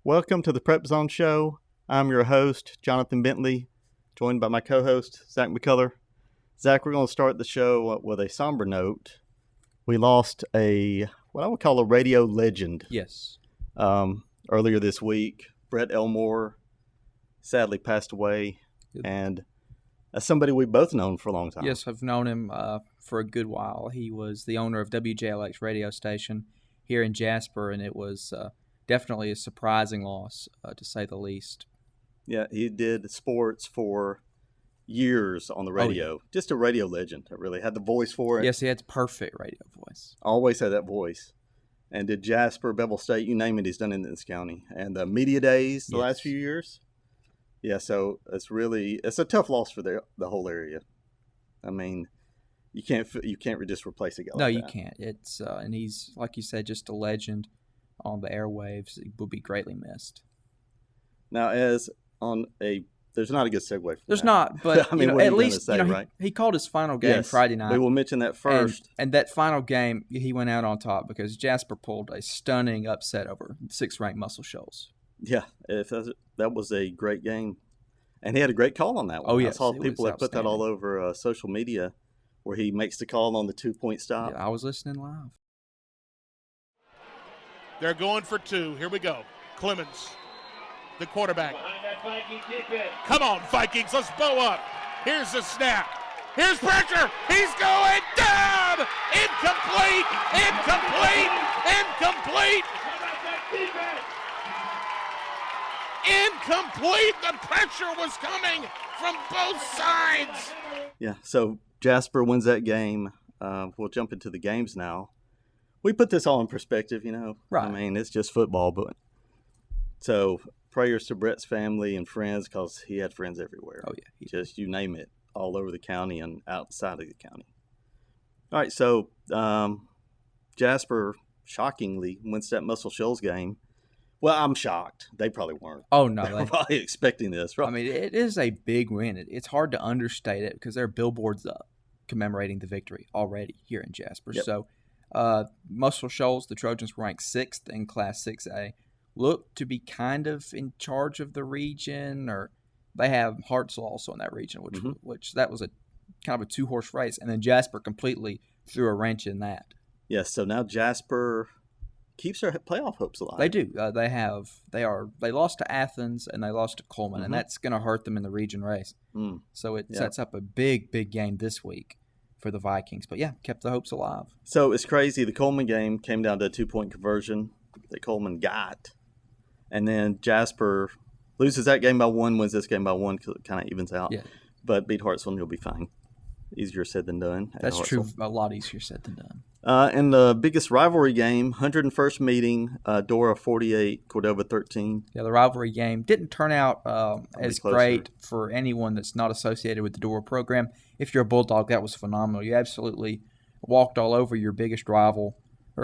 Welcome to the PrepZone Show. I'm your host, Johnathan Bentley, joined by my co-host, Zak McCullough. Zak, we're going to start the show with a somber note. We lost what I would call a radio legend. Yes. Earlier this week, Brett Elmore sadly passed away, and as somebody we've both known for a long time. Yes, I've known him for a good while. He was the owner of WJLX radio station here in Jasper, and it was definitely a surprising loss, to say the least. Yeah, he did sports for years on the radio. Oh, yeah. Just a radio legend. Really had the voice for it. Yes, he had the perfect radio voice. Always had that voice. And did Jasper, Bevill State, you name it, he's done it in this county. And the media days the last few years. Yeah, so it's a tough loss for the whole area. I mean, you can't just replace a guy like that. No, you can't. It's and he's, like you said, just a legend on the airwaves. He will be greatly missed. Now, there's not a good segue for There's that. not, but I mean, at least right? he called his final game Friday night. We will mention that first. And that final game, he went out on top because Jasper pulled a stunning upset over 6th-ranked Muscle Shoals. Yeah, that was a great game. And he had a great call on that one. Oh, yes. I saw people that put that all over social media where he makes the call on the 2-point stop. Yeah, I was listening live. They're going for two. Here we go. Clemens, the quarterback. Come on, Vikings. Let's bow up. Here's the snap. Here's pressure. He's going down. Incomplete. Incomplete. Incomplete. Incomplete. The pressure was coming from both sides. Yeah, so Jasper wins that game. We'll jump into the games now. We put this all in perspective, Right. I mean, it's just football, but so prayers to Brett's family and friends because he had friends everywhere. Oh, yeah. Just you name it, all over the county and outside of the county. All right, so Jasper shockingly wins that Muscle Shoals game. Well, I'm shocked. They probably weren't. Oh, no. They were probably expecting this. Right? I mean, it is a big win. It's hard to understate it because there are billboards up commemorating the victory already here in Jasper. Yep. So Muscle Shoals, the Trojans, ranked 6th in Class 6A, look to be kind of in charge of the region, or they have Hartselle also in that region, which that was a kind of a 2-horse race, and then Jasper completely threw a wrench in that. Yes, so now Jasper keeps their playoff hopes alive. They do. They lost to Athens and they lost to Coleman, and that's going to hurt them in the region race. So it sets up a big game this week for the Vikings. But yeah, kept the hopes alive. So it's crazy. The Coleman game came down to a 2-point conversion that Coleman got. And then Jasper loses that game by 1, wins this game by 1 because it kind of evens out. Yeah. But beat Hartselle and you'll be fine. Easier said than done. That's true. A lot easier said than done. And the biggest rivalry game, 101st meeting, Dora 48, Cordova 13. Yeah, the rivalry game didn't turn out as closer. great for anyone that's not associated with the Dora program. If you're a Bulldog, that was phenomenal. You absolutely walked all over your biggest rival.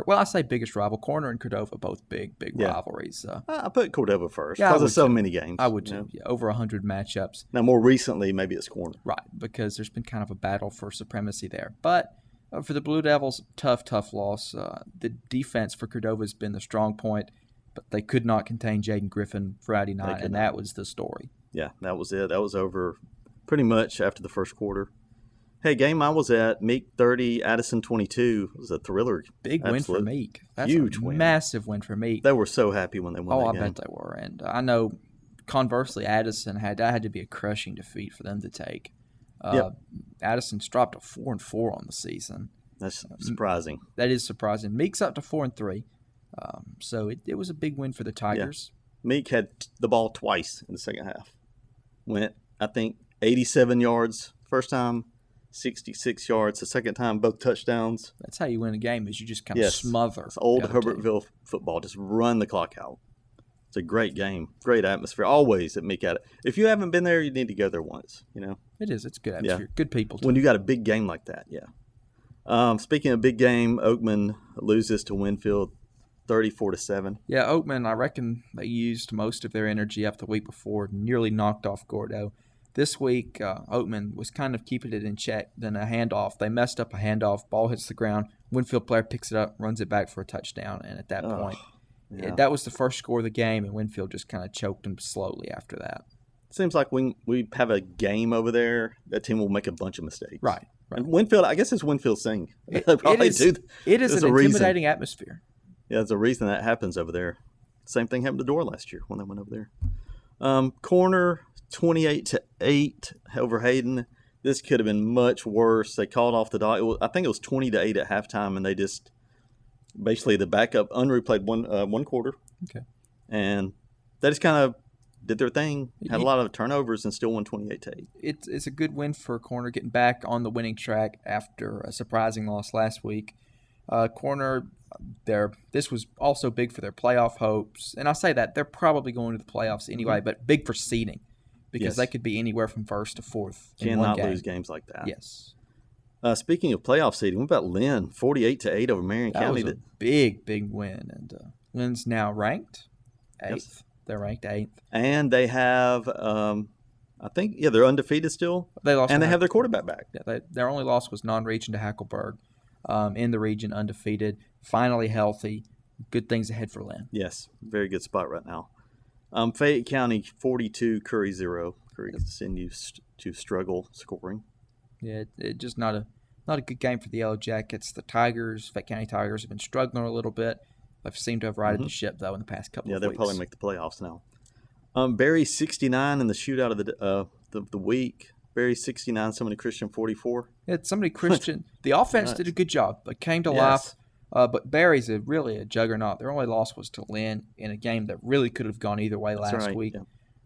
I say biggest rival. Corner and Cordova, both big rivalries. I put Cordova first because of so many games. I would too. Yeah, over 100 matchups. Now, more recently, maybe it's Corner. Right, because there's been kind of a battle for supremacy there. But for the Blue Devils, tough loss. The defense for Cordova has been the strong point, but they could not contain Jaden Griffin Friday night, and that was the story. Yeah, that was it. That was over pretty much after the first quarter. Hey, game I was at, Meek 30, Addison 22. It was a thriller. Big win for Meek. That's huge a win. Massive win for Meek. They were so happy when they won that game. I bet they were. And I know, conversely, Addison had to be a crushing defeat for them to take. Addison's dropped to 4-4 on the season. That's surprising. That is surprising. Meek's up to 4-3. So it was a big win for the Tigers. Yeah. Meek had the ball twice in the second half. Went, I think, 87 yards first time. 66 yards the second time, both touchdowns. That's how you win a game, is you just kind of smother. It's old Herbertville football. Just run the clock out. It's a great game. Great atmosphere. Always at Meek at it. If you haven't been there, you need to go there once, It is. It's good atmosphere. Yeah. Good people, too. When you got a big game like that, yeah. Speaking of big game, Oakman loses to Winfield 34-7. Yeah, Oakman, I reckon they used most of their energy up the week before, nearly knocked off Gordo. This week, Oatman was kind of keeping it in check. Then a handoff. They messed up a handoff. Ball hits the ground. Winfield player picks it up, runs it back for a touchdown. And at that point, That was the first score of the game, and Winfield just kind of choked them slowly after that. Seems like when we have a game over there, that team will make a bunch of mistakes. Right. And Winfield, I guess it's Winfield's thing. It is an intimidating atmosphere. Yeah, there's a reason that happens over there. Same thing happened to Door last year when they went over there. Corner 28-8 over Hayden. This could have been much worse. They called off the dot. I think it was 20-8 at halftime, and they just basically the backup unreplayed one quarter. Okay. And they just kind of did their thing, had a lot of turnovers, and still won 28-8. It's a good win for Corner, getting back on the winning track after a surprising loss last week. Corner, this was also big for their playoff hopes. And I say that, they're probably going to the playoffs anyway, but big for seeding because they could be anywhere from first to fourth in one game. Cannot lose games like that. Yes. Speaking of playoff seeding, what about Lynn? 48-8 over Marion County. That was a big win. And Lynn's now ranked 8th. Yes. They're ranked 8th. And they have, I think, they're undefeated still. They lost, and they have their quarterback back. Yeah, their only loss was non-region to Hackleburg. In the region, undefeated, finally healthy. Good things ahead for Lynn. Yes, very good spot right now. Fayette County 42, Curry 0. Curry continues to struggle scoring. Yeah, it just not a good game for the Yellow Jackets. The Tigers, Fayette County Tigers, have been struggling a little bit. They've seemed to have righted the ship, though, in the past couple of weeks. Yeah, they'll probably make the playoffs now. Barry 69 in the shootout of the week. Barry 69, Somebody Christian 44. Yeah, Somebody Christian. The offense did a good job, but came to life. But Barry's really a juggernaut. Their only loss was to Lynn in a game that really could have gone either way last week,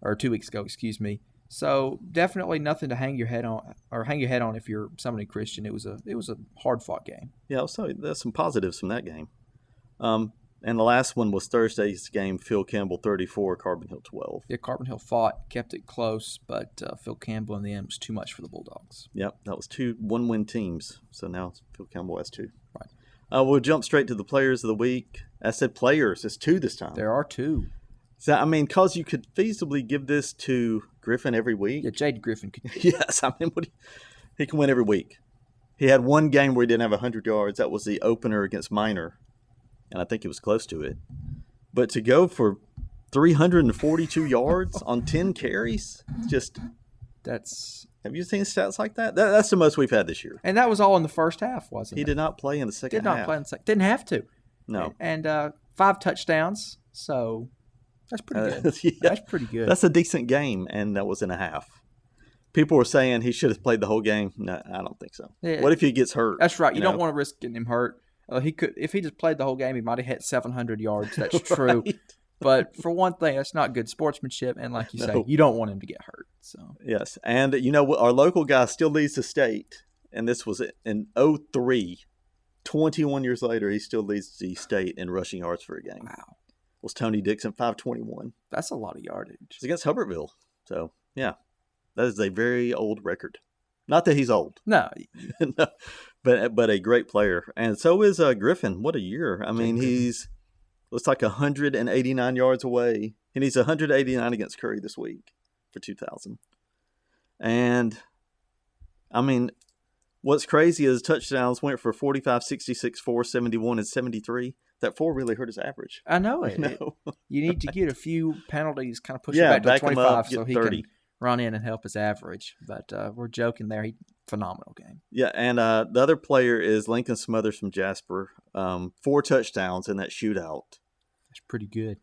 or 2 weeks ago, excuse me. So definitely nothing to hang your head on if you're Somebody Christian. It was a hard-fought game. Yeah, I'll tell you, there's some positives from that game. And the last one was Thursday's game, Phil Campbell 34, Carbon Hill 12. Yeah, Carbon Hill fought, kept it close, but Phil Campbell in the end was too much for the Bulldogs. Yep, that was 2 one-win teams. So now Phil Campbell has 2. Right. We'll jump straight to the players of the week. I said players. It's 2 this time. There are 2. So, I mean, because you could feasibly give this to Griffin every week. Yeah, Jade Griffin could. Yes, I mean, he can win every week. He had one game where he didn't have 100 yards. That was the opener against Minor. And I think he was close to it. But to go for 342 yards on 10 carries, have you seen stats like that? That's the most we've had this year. And that was all in the first half, wasn't it? He did not play in the second half. Didn't have to. No. And 5 touchdowns, so that's pretty good. Yeah, that's pretty good. That's a decent game, and that was in a half. People were saying he should have played the whole game. No, I don't think so. Yeah. What if he gets hurt? That's right. You don't want to risk getting him hurt. He could, if he just played the whole game, he might have hit 700 yards. That's true. Right. But for one thing, that's not good sportsmanship. And like you say, you don't want him to get hurt. So yes. And, you know, our local guy still leads the state. And this was in 2003. 21 years later, he still leads the state in rushing yards for a game. Wow. Was Tony Dixon, 521. That's a lot of yardage. It's against Hubbartville. So, yeah. That is a very old record. Not that he's old. No. No. But a great player. And so is Griffin. What a year. I mean, he's looks like 189 yards away. He needs 189 against Curry this week for 2,000. And, I mean, what's crazy is touchdowns went for 45, 66, 4, 71, and 73. That 4 really hurt his average. I know it. You need to get a few penalties, kind of push it back to 25 so he 30. Can run in and help his average. But we're joking there. Phenomenal game. Yeah, and the other player is Lincoln Smothers from Jasper. 4 touchdowns in that shootout. That's pretty good.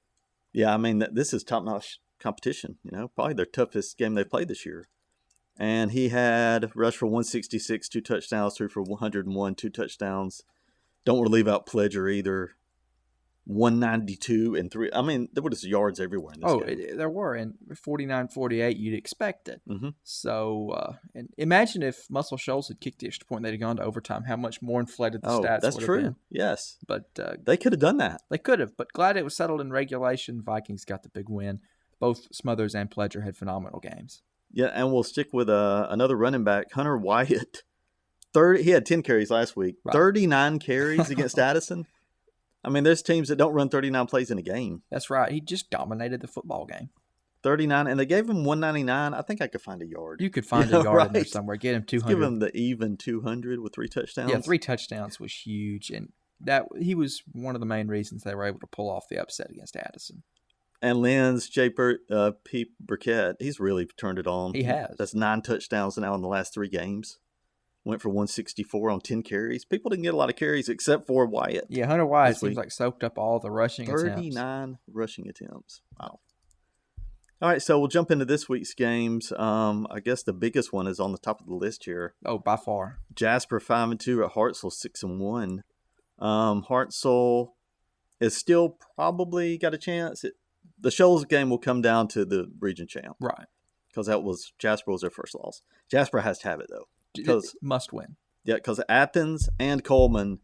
Yeah, I mean, this is top-notch competition. You know, probably their toughest game they played this year. And he had rushed for 166, 2 touchdowns, threw for 101, 2 touchdowns. Don't want to leave out Pledger either. 192 and 3. I mean, there were just yards everywhere in this game. There were. And 49-48, you'd expect it. Mm-hmm. So, and imagine if Muscle Shoals had kicked the extra point, they'd have gone to overtime. How much more inflated the stats would have been. That's true. Yes. But they could have done that. They could have. But glad it was settled in regulation. Vikings got the big win. Both Smothers and Pledger had phenomenal games. Yeah, and we'll stick with another running back, Hunter Wyatt. He had 10 carries last week. Right. 39 carries against Addison. I mean, there's teams that don't run 39 plays in a game. That's right. He just dominated the football game. 39, and they gave him 199. I think I could find a yard. You could find a yard in there somewhere. Get him 200. Give him the even 200 with 3 touchdowns. Yeah, 3 touchdowns was huge. And he was one of the main reasons they were able to pull off the upset against Addison. And Lynn's Pete Burkett, he's really turned it on. He has. That's 9 touchdowns now in the last 3 games. Went for 164 on 10 carries. People didn't get a lot of carries except for Wyatt. Yeah, Hunter Wyatt seems like soaked up all the rushing 39 rushing attempts. Wow. All right, so we'll jump into this week's games. I guess the biggest one is on the top of the list here. Oh, by far. Jasper 5-2 at Hartselle 6-1. Hartselle is still probably got a chance. The Shoals game will come down to the region champ. Right. Because Jasper was their first loss. Jasper has to have it, though. Because must win. Yeah, because Athens and Coleman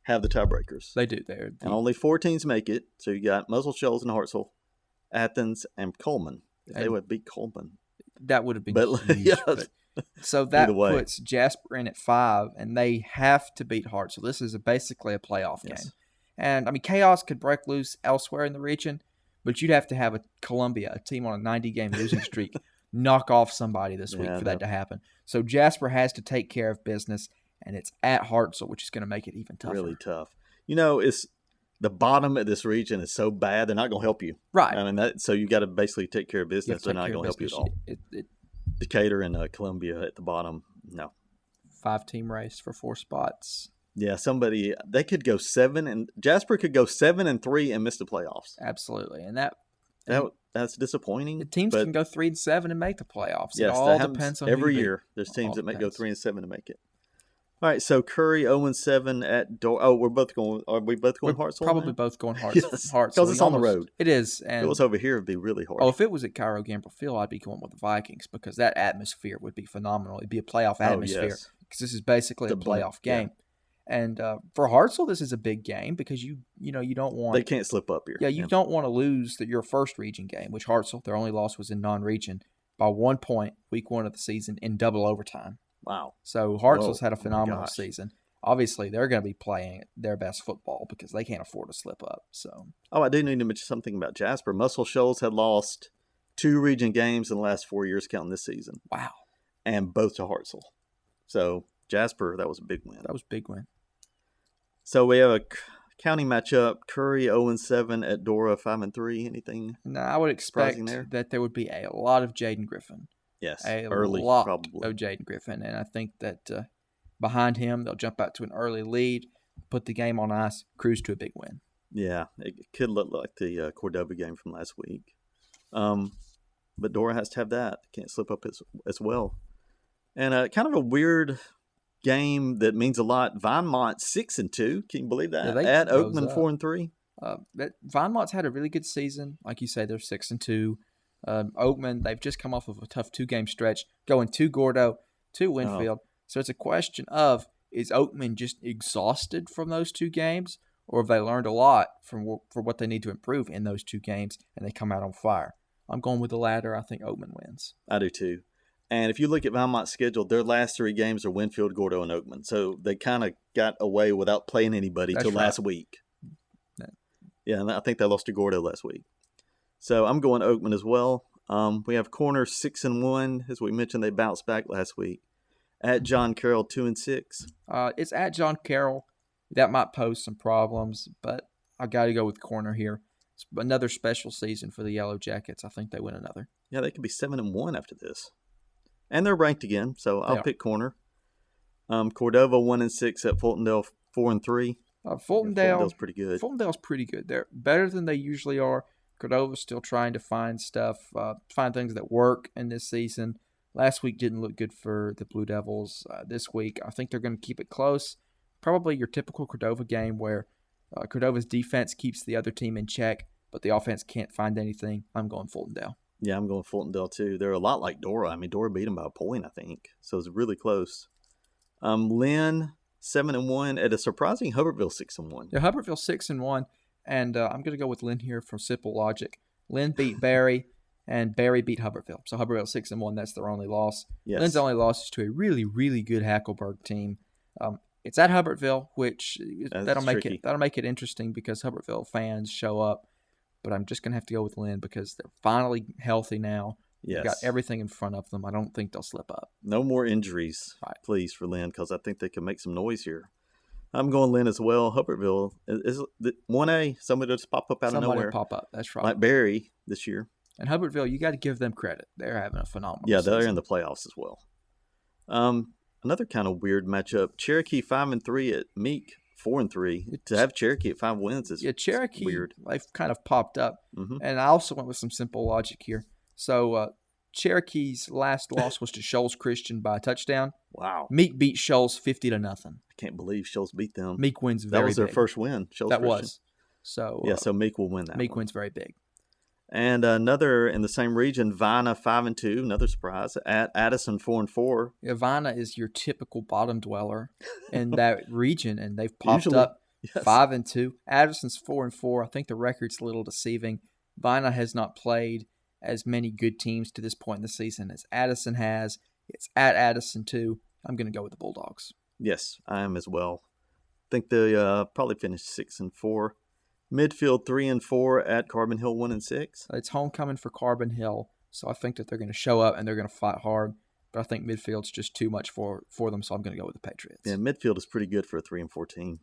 have the tiebreakers. They do. And only 4 teams make it. So you got Muscle Shoals and Hartselle, Athens, and Coleman. If they would beat Coleman. That would have been huge. But, so that puts Jasper in at 5, and they have to beat Hartselle. So this is basically a playoff game. And, I mean, chaos could break loose elsewhere in the region, but you'd have to have a Columbia, a team on a 90-game losing streak, knock off somebody this week for that to happen. So Jasper has to take care of business, and it's at Hartselle, which is going to make it even tougher. Really tough. It's the bottom of this region is so bad, they're not going to help you. Right. I mean, so you got to basically take care of business. They're not going to help you at all. Decatur and Columbia at the bottom, no. 5-team race for 4 spots. Yeah, they could go 7, and Jasper could go 7-3 and miss the playoffs. Absolutely, and that's disappointing. The teams can go 3-7 and make the playoffs. Yes, it all depends on every year. There's teams that may go 3-7 to make it. All right, so Curry 0-7 at Dora. Oh, we're both going. Are we both going Hartselle? Probably both going Hartselle. Yes, because it's on the road. It is. And if it was over here, it'd be really hard. Oh, if it was at Cairo Gamble Field, I'd be going with the Vikings because that atmosphere would be phenomenal. It'd be a playoff atmosphere because this is basically a playoff game. Yeah. And for Hartselle, this is a big game because you don't want. They can't slip up here. Yeah, you don't want to lose your first region game, which Hartselle, their only loss was in non-region by 1 point, week 1 of the season in double overtime. Wow. So Hartselle's had a phenomenal season. Obviously, they're going to be playing their best football because they can't afford to slip up. So, I do need to mention something about Jasper. Muscle Shoals had lost 2 region games in the last 4 years, counting this season. Wow. And both to Hartselle. So, Jasper, that was a big win. That was a big win. So, we have a county matchup. Curry 0-7 at Dora 5-3. Anything? No, I would expect that there would be a lot of Jaden Griffin. Yes, early, lot probably. Of Jaden Griffin. And I think that behind him, they'll jump out to an early lead, put the game on ice, cruise to a big win. Yeah, it could look like the Cordova game from last week. But Dora has to have that. Can't slip up as well. And kind of a weird game that means a lot. Vinemont 6-2. Can you believe that? Yeah, at Oakman 4-3. Vinemont's had a really good season. Like you say, they're 6-2. Oakman, they've just come off of a tough 2-game stretch, going to Gordo, to Winfield. So it's a question of, is Oakman just exhausted from those 2 games, or have they learned a lot for what they need to improve in those 2 games, and they come out on fire? I'm going with the latter. I think Oakman wins. I do too. And if you look at Vinemont's schedule, their last 3 games are Winfield, Gordo, and Oakman. So they kind of got away without playing anybody till last week. Yeah, and I think they lost to Gordo last week. So I'm going Oakman as well. We have Corner 6-1. As we mentioned, they bounced back last week. At John Carroll 2-6. It's at John Carroll. That might pose some problems, but I got to go with Corner here. It's another special season for the Yellow Jackets. I think they win another. Yeah, they could be 7-1 after this, and they're ranked again. So I'll pick Corner. Cordova 1-6 at Fultondale 4-3. Fultondale's pretty good. Fultondale's pretty good. They're better than they usually are. Cordova's still trying to find stuff, find things that work in this season. Last week didn't look good for the Blue Devils. This week, I think they're going to keep it close. Probably your typical Cordova game where Cordova's defense keeps the other team in check, but the offense can't find anything. I'm going Fultondale. Yeah, I'm going Fultondale too. They're a lot like Dora. I mean, Dora beat them by a point, I think. So it's really close. Lynn 7-1 at a surprising Hubbardsville 6-1. Yeah, Hubbardsville 6-1, and I'm going to go with Lynn here from simple logic. Lynn beat Barry. And Barry beat Hubbardsville. So Hubbardsville 6-1, that's their only loss. Yes. Lynn's only loss is to a really, really good Hackleburg team. It's at Hubbardsville, that'll make it interesting because Hubbardsville fans show up. But I'm just gonna have to go with Lynn because they're finally healthy now. Yes. They've got everything in front of them. I don't think they'll slip up. No more injuries, please, for Lynn, because I think they can make some noise here. I'm going Lynn as well. Hubbardsville is 1A. Somebody just pop up out of nowhere. Pop up. That's right. Like Barry this year. And Hubbardsville, you got to give them credit. They're having a phenomenal Yeah, they're season. in the playoffs as well. Another kind of weird matchup. Cherokee 5-3 at Meek 4-3. To have Cherokee at 5 wins is Cherokee, weird. They've kind of popped up. Mm-hmm. And I also went with some simple logic here. So Cherokee's last loss was to Shoals Christian by a touchdown. Wow. Meek beat Shoals 50-0. I can't believe Shoals beat them. Meek wins very big. That was their first win. Shoals that Christian. was. So yeah, so Meek will win that. Meek one. wins very big. And another in the same region, Vina 5-2, another surprise at Addison 4-4. Yeah, Vina is your typical bottom dweller in that region, and they've popped Usually, up yes. 5-2. Addison's 4-4. I think the record's a little deceiving. Vina has not played as many good teams to this point in the season as Addison has. It's at Addison too. I'm going to go with the Bulldogs. Yes, I am as well. I think they probably finished 6-4. Midfield 3-4 at Carbon Hill 1-6. It's homecoming for Carbon Hill, so I think that they're going to show up and they're going to fight hard. But I think midfield's just too much for them, so I'm going to go with the Patriots. Yeah, midfield is pretty good for a 3-4 team.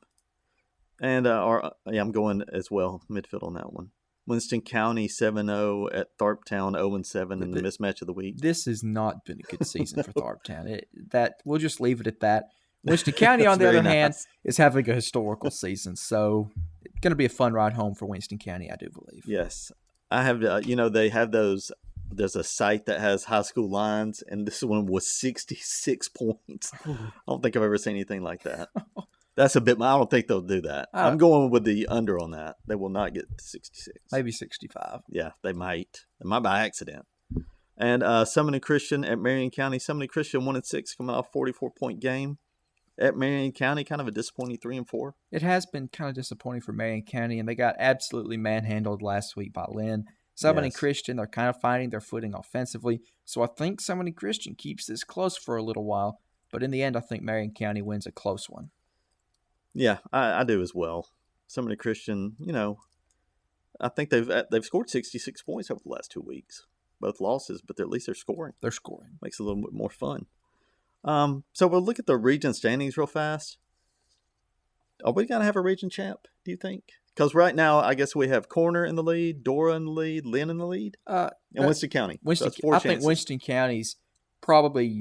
And I'm going as well, midfield on that one. Winston County 7-0 at Tharptown 0-7 in the mismatch of the week. This has not been a good season for Tharptown. We'll just leave it at that. Winston County, on the other hand, is having a historical season, so it's going to be a fun ride home for Winston County, I do believe. Yes. I have, they have those, there's a site that has high school lines, and this one was 66 points. I don't think I've ever seen anything like that. That's a bit, I don't think they'll do that. I'm going with the under on that. They will not get to 66. Maybe 65. Yeah, they might. They might by accident. And Summoning Christian at Marion County. Summoning Christian 1-6 coming off 44-point game. At Marion County, kind of a disappointing 3-4. It has been kind of disappointing for Marion County, and they got absolutely manhandled last week by Lynn. Summoning Christian, they're kind of finding their footing offensively, so I think Summoning Christian keeps this close for a little while, but in the end, I think Marion County wins a close one. Yeah, I do as well. Summoning Christian, I think they've scored 66 points over the last 2 weeks. Both losses, but at least they're scoring. They're scoring. Makes it a little bit more fun. So we'll look at the region standings real fast. Are we going to have a region champ, do you think? Because right now, I guess we have Corner in the lead, Dora in the lead, Lynn in the lead, and Winston County. I think Winston County's probably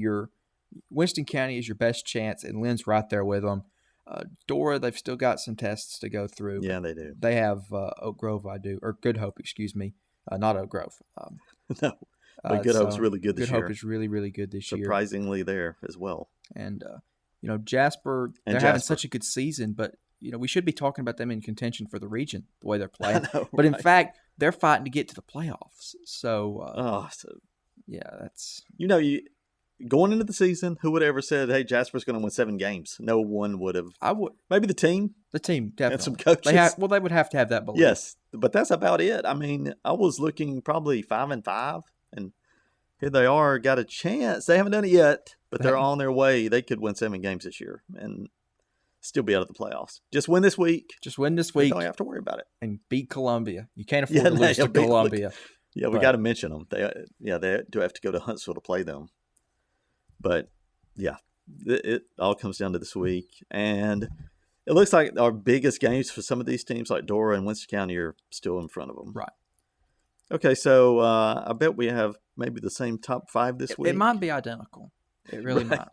Winston County is your best chance, and Lynn's right there with them. Dora, they've still got some tests to go through. Yeah, they do. They have Oak Grove, or Good Hope, excuse me. Not Oak Grove. No. But Good Hope's really good this year. Good Hope is really, really good this year. Surprisingly there as well. And, Jasper, they're having such a good season, but, we should be talking about them in contention for the region, the way they're playing. Know, but in fact, they're fighting to get to the playoffs. So, yeah, that's... Going into the season, who would have ever said, hey, Jasper's going to win 7 games? No one would have. I would. Maybe the team. The team, definitely. And some coaches. They would have to have that belief. Yes, but that's about it. I mean, I was looking probably 5-5, and here they are, got a chance. They haven't done it yet, but they're on their way. They could win 7 games this year and still be out of the playoffs. Just win this week. You don't have to worry about it. And beat Columbia. You can't afford to lose to Columbia. Yeah, we got to mention them. They do have to go to Huntsville to play them. But, yeah, it all comes down to this week. And it looks like our biggest games for some of these teams, like Dora and Winston County, are still in front of them. Right. Okay, so I bet we have maybe the same top 5 this week. It might be identical. It really might.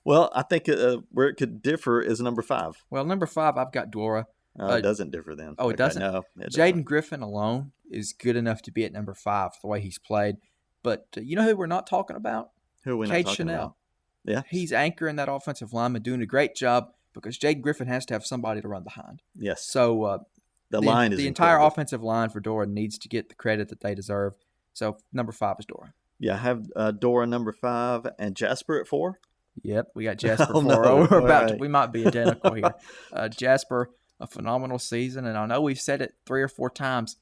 Well, I think where it could differ is number 5. Well, number 5, I've got Dora. It doesn't differ then. Oh, it doesn't? No. Jaden Griffin alone is good enough to be at number 5 the way he's played. But you know who we're not talking about? Who are we not talking about? Yeah. He's anchoring that offensive lineman, doing a great job because Jaden Griffin has to have somebody to run behind. Yes. So the line is the entire incredible. Offensive line for Dora needs to get the credit that they deserve. So number 5 is Dora. Yeah, I have Dora number 5 and Jasper at 4. Yep, we got Jasper 4. No. We might be identical here. Jasper, a phenomenal season, and I know we've said it 3 or 4 times.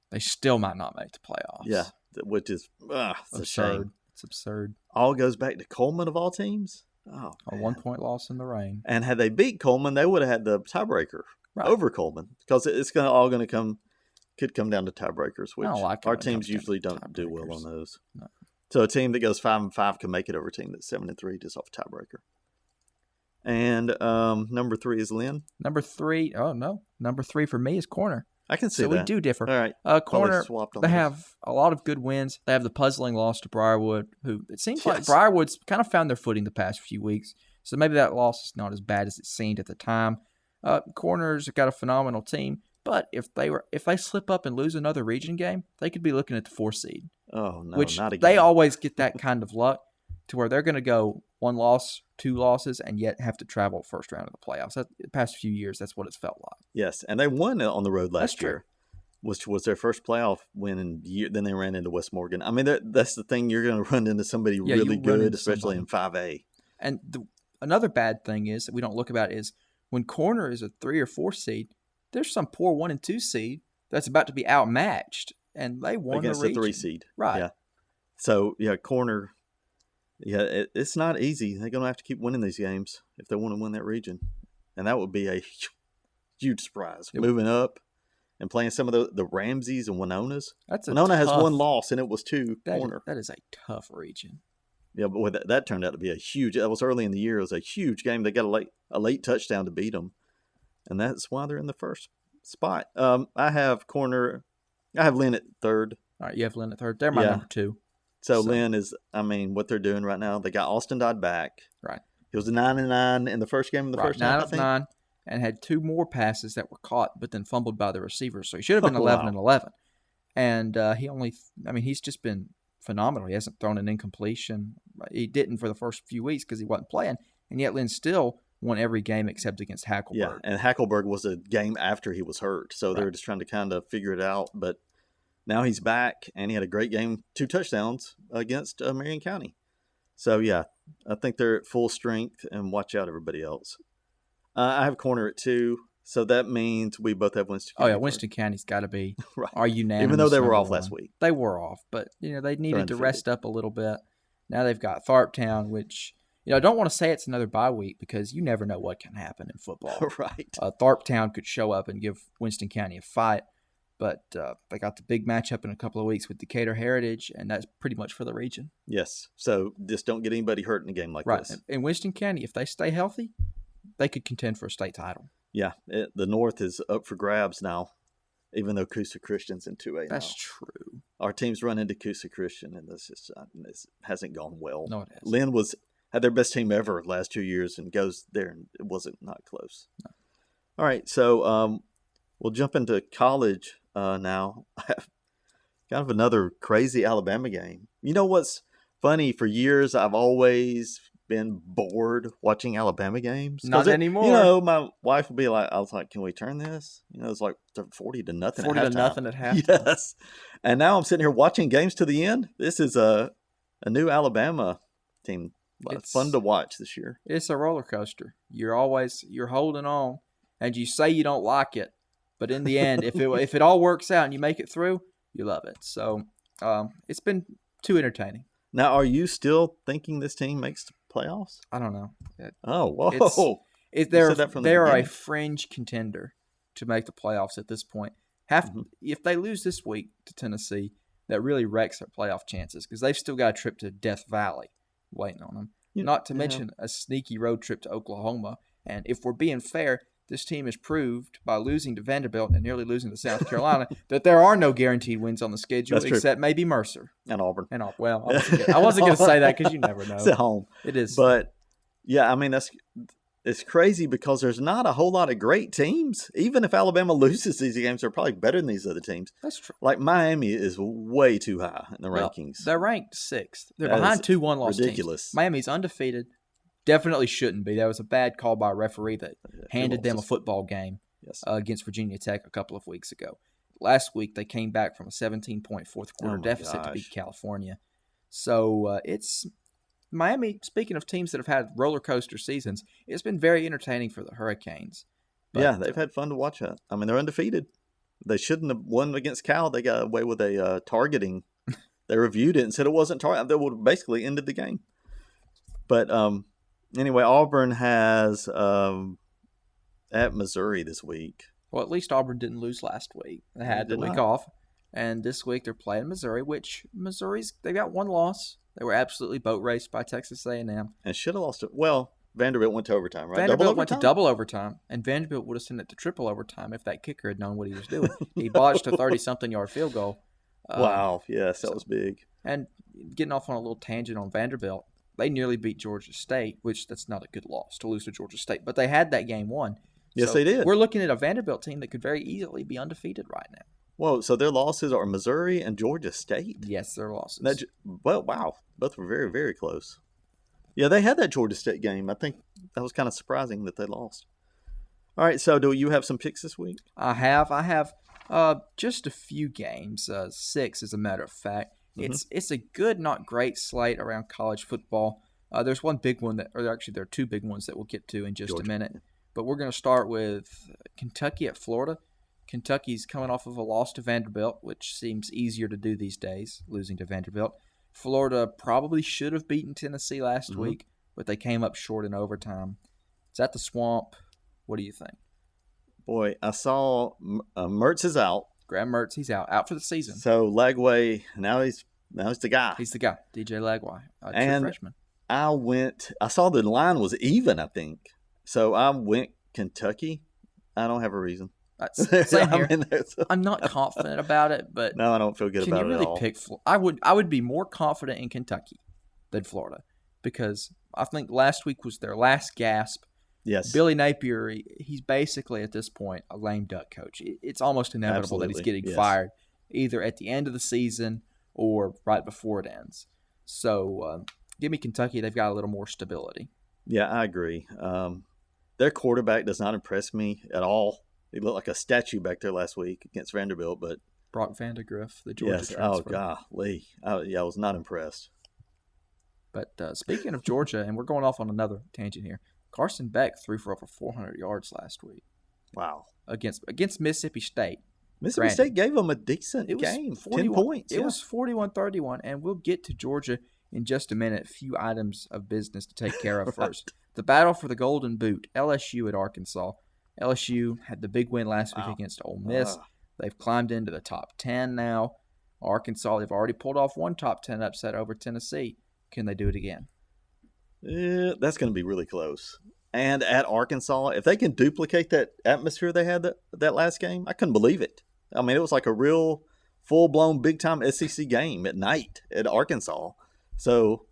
They still might not make the playoffs. Yeah, which is it's a shame. It's absurd. All goes back to Coleman of all teams. Oh, a 1-point loss in the rain. And had they beat Coleman, they would have had the tiebreaker over Coleman because it's could come down to tiebreakers, which our teams usually don't do well on those. No. So a team that goes 5-5 can make it over a team that's 7-3 just off tiebreaker. And number 3 is Lynn. Number 3, number 3 for me is Corner. I can see so that. we do differ. All right. Corner, they have a lot of good wins. They have the puzzling loss to Briarwood, who it seems like Briarwood's kind of found their footing the past few weeks. So maybe that loss is not as bad as it seemed at the time. Corners have got a phenomenal team, but if they slip up and lose another region game, they could be looking at the 4 seed. Oh no, which not again. They always get that kind of luck to where they're going to go 1 loss, 2 losses, and yet have to travel first round of the playoffs. The past few years, that's what it's felt like. Yes, and they won on the road last That's year, which was their first playoff win in year. Then they ran into West Morgan. I mean, that's the thing. You're going to run into somebody really good, especially in 5A. And another bad thing is that we don't look about is when Corner is a 3 or 4 seed, there's some poor 1 and 2 seed that's about to be outmatched, and they won against the region. The 3 seed, right? Yeah. So Corner. Yeah, it's not easy. They're going to have to keep winning these games if they want to win that region. And that would be a huge surprise. Moving up and playing some of the Ramseys and Winonas. Winona has 1 loss, and it was 2 Corner. That is a tough region. Yeah, but that turned out to be that was early in the year. It was a huge game. They got a late touchdown to beat them. And that's why they're in the first spot. I have Lynn at 3rd. All right, you have Lynn at 3rd. They're my number 2. So Lynn is, what they're doing right now, they got Austin Dodd back. Right. He was 9-9 in the first game of the first half, I think. 9 of 9, and had 2 more passes that were caught, but then fumbled by the receivers. So he should have been 11-11. And he's just been phenomenal. He hasn't thrown an incompletion. He didn't for the first few weeks because he wasn't playing. And yet Lynn still won every game except against Hackleburg. Yeah, and Hackleburg was a game after he was hurt. So they were just trying to kind of figure it out. But now he's back, and he had a great game, 2 touchdowns against Marion County. So, yeah, I think they're at full strength, and watch out everybody else. I have Corner at 2, so that means we both have Winston County. Oh, yeah, Winston County's got to be right. Are unanimous. Even though they were off last week. They were off, but, they needed to rest up a little bit. Now they've got Tharptown, which, I don't want to say it's another bye week because you never know what can happen in football. Right. Tharptown could show up and give Winston County a fight. But they got the big matchup in a couple of weeks with Decatur Heritage, and that's pretty much for the region. Yes. So just don't get anybody hurt in a game like this. Right. In Winston County, if they stay healthy, they could contend for a state title. Yeah. The North is up for grabs now, even though Coosa Christian's in 2A now. That's true. Our teams run into Coosa Christian, and this hasn't gone well. No, it hasn't. Lynn had their best team ever last 2 years and goes there, and it wasn't not close. No. All right. So we'll jump into college. Now, I have kind of another crazy Alabama game. You know what's funny? For years, I've always been bored watching Alabama games. Not anymore. My wife would be like, I was like, can we turn this? It's like 40-0 at halftime. 40-0 at halftime. Yes. And now I'm sitting here watching games to the end. This is a new Alabama team. It's fun to watch this year. It's a roller coaster. You're holding on, and you say you don't like it. But in the end, if it all works out and you make it through, you love it. So it's been too entertaining. Now, are you still thinking this team makes the playoffs? I don't know. Whoa. They're a fringe contender to make the playoffs at this point. If they lose this week to Tennessee, that really wrecks their playoff chances because they've still got a trip to Death Valley waiting on them. Not to mention a sneaky road trip to Oklahoma. And if we're being fair, this team has proved by losing to Vanderbilt and nearly losing to South Carolina that there are no guaranteed wins on the schedule except maybe Mercer. And Auburn. Well, I wasn't going to say that because you never know. It's at home. It is. But, yeah, it's crazy because there's not a whole lot of great teams. Even if Alabama loses these games, they're probably better than these other teams. That's true. Like Miami is way too high in the rankings. They're ranked 6th. They're behind 2 one-loss teams. Ridiculous. Miami's undefeated. Definitely shouldn't be. That was a bad call by a referee that handed them a football game against Virginia Tech a couple of weeks ago. Last week, they came back from a 17-point fourth-quarter deficit to beat California. So it's Miami, speaking of teams that have had roller coaster seasons, it's been very entertaining for the Hurricanes. But, they've had fun to watch that. They're undefeated. They shouldn't have won against Cal. They got away with a targeting. They reviewed it and said it wasn't targeting. They would have basically ended the game. But anyway, Auburn has at Missouri this week. Well, at least Auburn didn't lose last week. They had the week off. And this week they're playing Missouri, which they got 1 loss. They were absolutely boat raced by Texas A&M. And should have lost it. Well, Vanderbilt went to overtime, right? Vanderbilt went to double overtime, and Vanderbilt would have sent it to triple overtime if that kicker had known what he was doing. He botched a 30-something-yard field goal. Wow, yes, that was big. And getting off on a little tangent on Vanderbilt, they nearly beat Georgia State, which that's not a good loss to lose to Georgia State, but they had that game won. Yes, so they did. We're looking at a Vanderbilt team that could very easily be undefeated right now. Whoa, so their losses are Missouri and Georgia State? Yes, their losses. Well, wow. Both were very, very close. Yeah, they had that Georgia State game. I think that was kind of surprising that they lost. All right, so do you have some picks this week? I have just a few games, 6 as a matter of fact. It's a good, not great slate around college football. There's one big one there are two big ones that we'll get to in just a minute. But we're going to start with Kentucky at Florida. Kentucky's coming off of a loss to Vanderbilt, which seems easier to do these days, losing to Vanderbilt. Florida probably should have beaten Tennessee last week, but they came up short in overtime. It's at the Swamp. What do you think? Boy, I saw Mertz is out. Graham Mertz, he's out for the season. So Lagway, now he's the guy. He's the guy, DJ Lagway, and freshman. I saw the line was even, I think. So I went Kentucky. I don't have a reason. Same here. I'm not confident about it, but no, I don't feel good about it at all. Can you really pick? I would be more confident in Kentucky than Florida because I think last week was their last gasp. Yes. Billy Napier, he's basically at this point a lame duck coach. It's almost inevitable that he's getting fired either at the end of the season or right before it ends. So give me Kentucky. They've got a little more stability. Yeah, I agree. Their quarterback does not impress me at all. He looked like a statue back there last week against Vanderbilt, but Brock Vandegrift, the Georgia transfer. Oh, golly. I was not impressed. But speaking of Georgia, and we're going off on another tangent here, Carson Beck threw for over 400 yards last week. Wow. Against Mississippi State. Mississippi State gave them a decent game, 10 points. It was 41-31, and we'll get to Georgia in just a minute. A few items of business to take care of first. The battle for the Golden Boot, LSU at Arkansas. LSU had the big win last week against Ole Miss. They've climbed into the top 10 now. Arkansas, they've already pulled off one top 10 upset over Tennessee. Can they do it again? That's going to be really close. And at Arkansas, if they can duplicate that atmosphere they had that last game, I couldn't believe it. I mean, it was like a real full-blown big-time SEC game at night at Arkansas. So,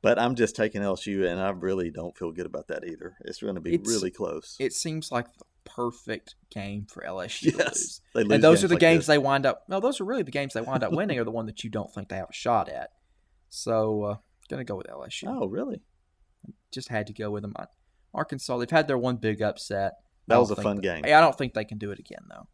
but I'm just taking LSU, and I really don't feel good about that either. It's going to be really close. It seems like the perfect game for LSU to lose. They lose, and those are the games they wind up. No, those are really the games they wind up winning, are the one that you don't think they have a shot at. So, going to go with LSU. Oh, really? Just had to go with them. Arkansas, they've had their one big upset. That was a fun game. I don't think they can do it again, though.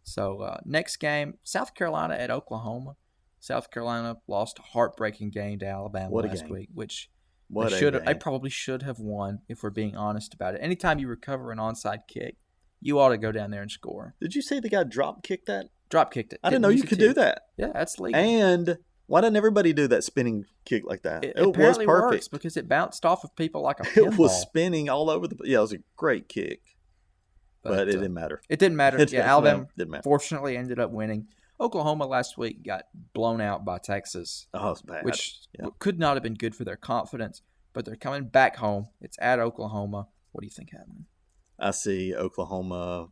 So, next game, South Carolina at Oklahoma. South Carolina lost a heartbreaking game to Alabama last week, which they probably should have won, if we're being honest about it. Anytime you recover an onside kick, you ought to go down there and score. Did you say the guy drop kicked that? Drop kicked it. I didn't know you could do that. Yeah, that's legal. And why doesn't everybody do that spinning kick like that? It was perfect. Works because it bounced off of people like a pinball. It was spinning all over the – yeah, it was a great kick. But it didn't matter. It didn't matter. Alabama fortunately ended up winning. Oklahoma last week got blown out by Texas. Oh, it's bad. Which could not have been good for their confidence. But they're coming back home. It's at Oklahoma. What do you think happened? I see Oklahoma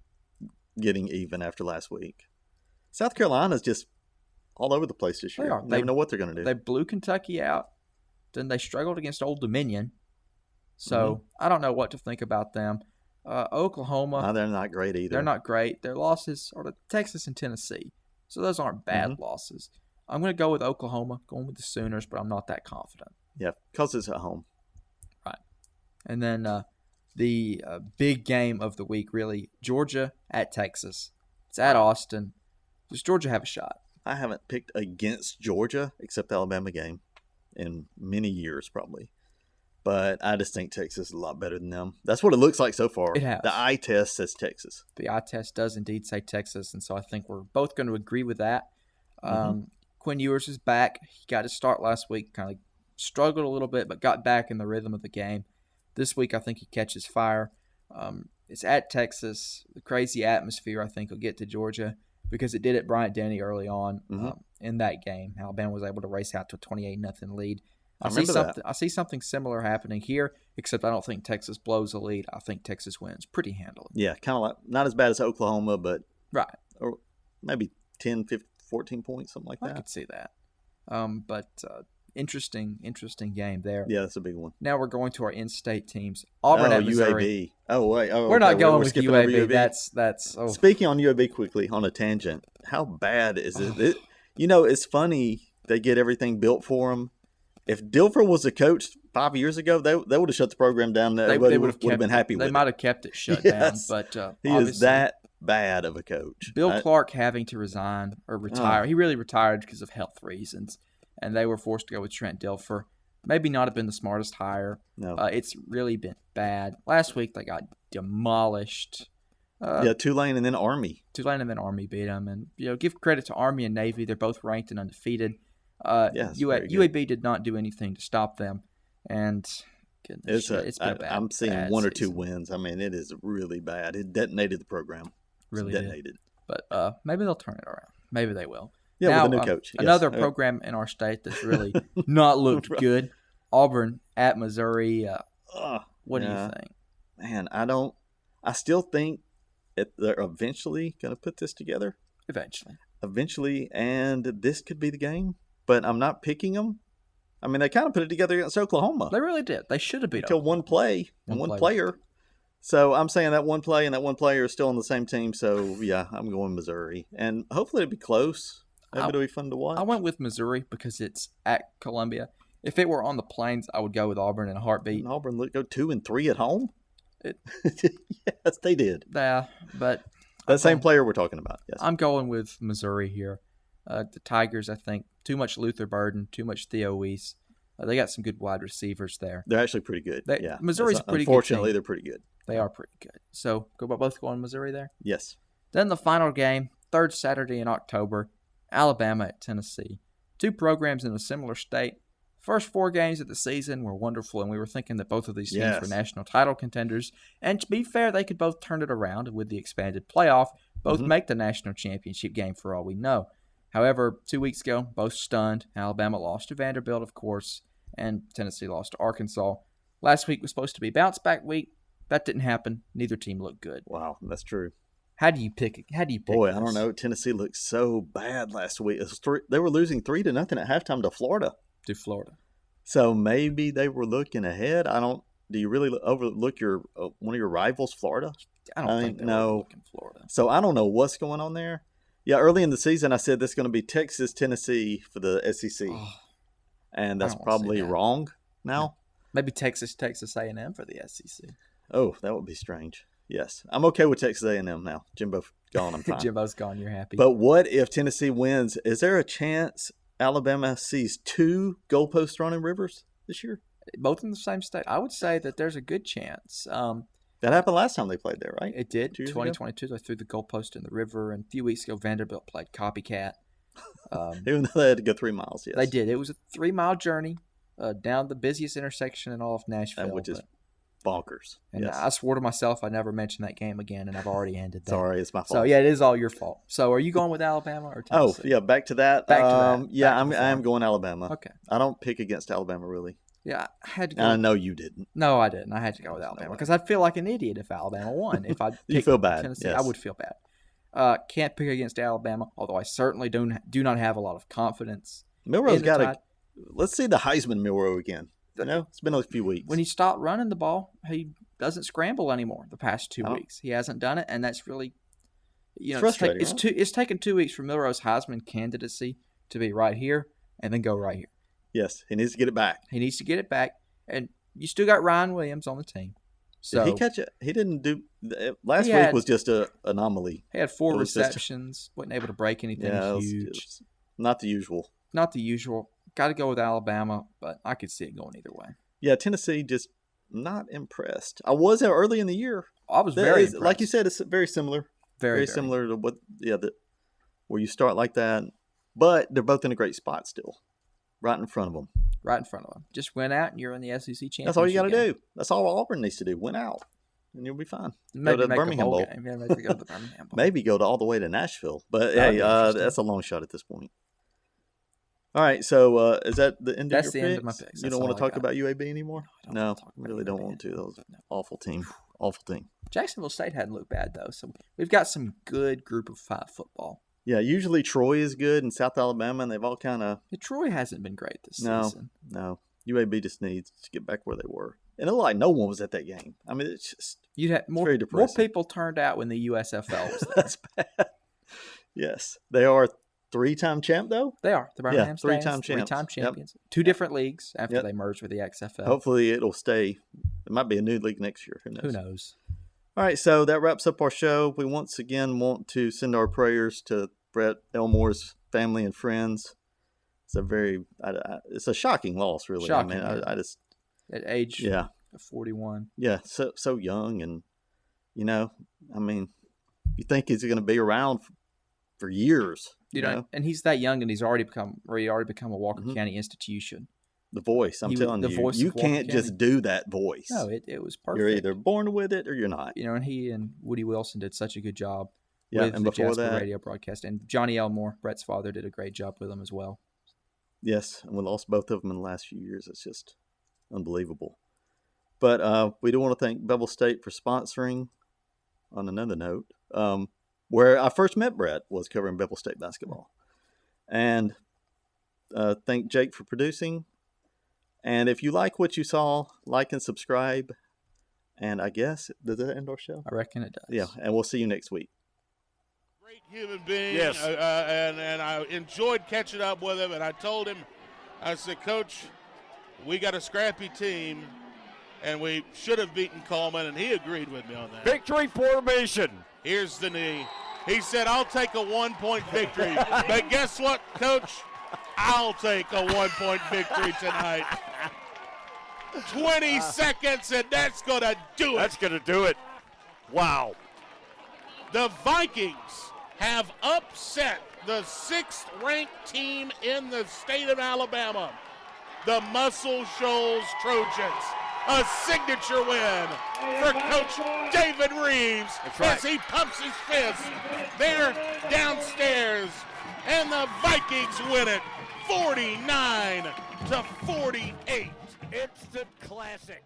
getting even after last week. South Carolina's just all over the place this year. They are. They don't know what they're going to do. They blew Kentucky out. Then they struggled against Old Dominion. So I don't know what to think about them. Oklahoma. No, they're not great either. They're not great. Their losses are to Texas and Tennessee. So those aren't bad losses. I'm going to go with Oklahoma, going with the Sooners, but I'm not that confident. Yeah, because it's at home. Right. And then the big game of the week, really, Georgia at Texas. It's at Austin. Does Georgia have a shot? I haven't picked against Georgia except the Alabama game in many years probably. But I just think Texas is a lot better than them. That's what it looks like so far. It has. The eye test says Texas. The eye test does indeed say Texas, and so I think we're both going to agree with that. Quinn Ewers is back. He got his start last week, kind of struggled a little bit, but got back in the rhythm of the game. This week, I think he catches fire. It's at Texas. The crazy atmosphere, I think, will get to Georgia because it did at Bryant-Denny early on in that game. Alabama was able to race out to a 28-0 lead. I remember that. I see something similar happening here, except I don't think Texas blows the lead. I think Texas wins pretty handily. Yeah, kind of like not as bad as Oklahoma, but right, or maybe 10, 15, 14 points, something like that. I could see that. But interesting game there. Yeah, that's a big one. Now we're going to our in-state teams. Auburn at Missouri. UAB. Oh wait, we're not going with UAB. That's. Oh. Speaking on UAB quickly on a tangent, how bad is it? It's funny they get everything built for them. If Dilfer was a coach 5 years ago, they would have shut the program down. They would have been happy with it. They might have kept it shut down, but he is that bad of a coach. Bill Clark having to resign or retire. He really retired because of health reasons, and they were forced to go with Trent Dilfer. Maybe not have been the smartest hire. No, it's really been bad. Last week they got demolished. Tulane and then Army. Tulane and then Army beat them, and give credit to Army and Navy. They're both ranked and undefeated. UAB did not do anything to stop them, and goodness, it's been bad. I'm seeing one or two season. wins. I mean, it is really bad. It detonated the program. Really detonated. But maybe they'll turn it around. Maybe they will. Yeah, now, with a new coach. Yes. Another program in our state that's really not looked good. Auburn at Missouri. What do you think? Man, I still think they're eventually going to put this together. Eventually, and this could be the game. But I'm not picking them. I mean, they kind of put it together against Oklahoma. They really did. They should have beat until one play and one player. So I'm saying that one play and that one player is still on the same team. So, yeah, I'm going Missouri. And hopefully it'll be close. Maybe it'll be fun to watch. I went with Missouri because it's at Columbia. If it were on the Plains, I would go with Auburn in a heartbeat. And Auburn go 2-3 at home? Yes, they did. Yeah, but... That same player we're talking about, yes. I'm going with Missouri here. The Tigers, I think, too much Luther Burden, too much Theo Weiss. They got some good wide receivers there. They're actually pretty good. Missouri's a pretty good Unfortunately, they're pretty good. They are pretty good. So, both going Missouri there? Yes. Then the final game, third Saturday in October, Alabama at Tennessee. Two programs in a similar state. First 4 games of the season were wonderful, and we were thinking that both of these teams were national title contenders. And to be fair, they could both turn it around with the expanded playoff, both make the national championship game for all we know. However, 2 weeks ago, both stunned. Alabama lost to Vanderbilt, of course, and Tennessee lost to Arkansas. Last week was supposed to be bounce-back week. That didn't happen. Neither team looked good. Wow, that's true. How do you pick? Boy, this? I don't know. Tennessee looked so bad last week. They were losing 3-0 at halftime to Florida. So maybe they were looking ahead. Do you really overlook your one of your rivals, Florida? I don't think they were looking Florida. So I don't know what's going on there. Yeah, early in the season, I said this is going to be Texas, Tennessee for the SEC. And that's probably wrong now. Maybe Texas A&M for the SEC. Oh, that would be strange. Yes. I'm okay with Texas A&M now. Jimbo's gone. I'm fine. Jimbo's gone. You're happy. But what if Tennessee wins? Is there a chance Alabama sees 2 goalposts thrown in Rivers this year? Both in the same state. I would say that there's a good chance. That happened last time they played there, right? It did. 2022, they threw the goalpost in the river. And a few weeks ago, Vanderbilt played copycat. Even though they had to go 3 miles, yes. They did. It was a 3-mile journey down the busiest intersection in all of Nashville. Which is bonkers. And I swore to myself I'd never mention that game again, and I've already ended that. Sorry, it's my fault. So, yeah, it is all your fault. So, are you going with Alabama or Tennessee? Oh, yeah, back to that. Yeah, I am going Alabama. Okay. I don't pick against Alabama, really. Yeah, I had to go. I know you didn't. No, I didn't. I had to go with Alabama because I'd feel like an idiot if Alabama won. If I you feel bad. Tennessee, yes. I would feel bad. Can't pick against Alabama, although I certainly do not have a lot of confidence. Milroe's got to. Let's see the Heisman Milroe again. It's been a few weeks. When he stopped running the ball, he doesn't scramble anymore the past 2 weeks. He hasn't done it, and that's really, it's frustrating. It's taken 2 weeks for Milroe's Heisman candidacy to be right here and then go right here. Yes, he needs to get it back. And you still got Ryan Williams on the team. So did he catch it? He didn't do. Last week was just an anomaly. He had 4 receptions, wasn't able to break anything huge. Not the usual. Not the usual. Got to go with Alabama, but I could see it going either way. Yeah, Tennessee just not impressed. I was early in the year. I was very impressed. Like you said, it's very similar. Very similar to what. Yeah, where you start like that, but they're both in a great spot still, right in front of them. Just win out, and you're in the SEC championship. That's all you got to do. That's all Auburn needs to do. Win out, and you'll be fine. Maybe go to the Birmingham Bowl. Maybe go all the way to Nashville. But hey, that's a long shot at this point. All right, so is that the end That's of the your end picks? of my picks. You That's don't want all to I talk got. about UAB anymore? I don't No, want to talk about really don't UAB. want to. That was an No. awful team. Awful team. Jacksonville State hadn't looked bad, though. So we've got some good group of 5 football. Yeah, usually Troy is good and South Alabama, and they've all kind of Troy hasn't been great this No. season. no. UAB just needs to get back where they were, and it looked like no one was at that game. I mean, it's just You'd have more very depressing. people turned out when the USFL was there. that's bad. Yes, they are 3-time champ though. They are. The Birmingham Stallions, 3-time champs. 3-time Yep. champions. 2 different leagues after Yep. they merged with the XFL. Hopefully, it'll stay. It might be a new league next year. Who knows? Who knows? All right, so that wraps up our show. We once again want to send our prayers to Brett Elmore's family and friends. It's a very, it's a shocking loss, really. Shocking, I mean, yeah. I just, At age yeah, 41. yeah, so young, and I mean, you think he's going to be around for years. You know, and he's that young, and he's already become a Walker Mhm. County institution. The voice, I'm telling the you, voice you of Walker can't just do that voice. No, it was perfect. You're either born with it or you're not. You know, and he and Woody Wilson did such a good job Yeah, with and the before Jasper that, radio broadcast, and Johnny Elmore, Brett's father, did a great job with him as well. yes, and we lost both of them in the last few years. It's just unbelievable. But we do want to thank Bevill State for sponsoring. On another note, where I first met Brett was covering Bevill State basketball. And thank Jake for producing. And if you like what you saw, like and subscribe. And I guess, does that end our show? I reckon it does. Yeah, and we'll see you next week. Great human being. Yes. And I enjoyed catching up with him. And I told him, I said, Coach, we got a scrappy team, and we should have beaten Coleman, and he agreed with me on that. Victory formation. Here's the knee. He said, I'll take a 1-point victory. But guess what, Coach? I'll take a 1-point victory tonight. 20 seconds, and that's going to do it. That's going to do it. Wow. The Vikings have upset the 6th-ranked team in the state of Alabama, the Muscle Shoals Trojans. A signature win for Coach David Reeves as he pumps his fist. They're downstairs, and the Vikings win it 49-48. Instant classic.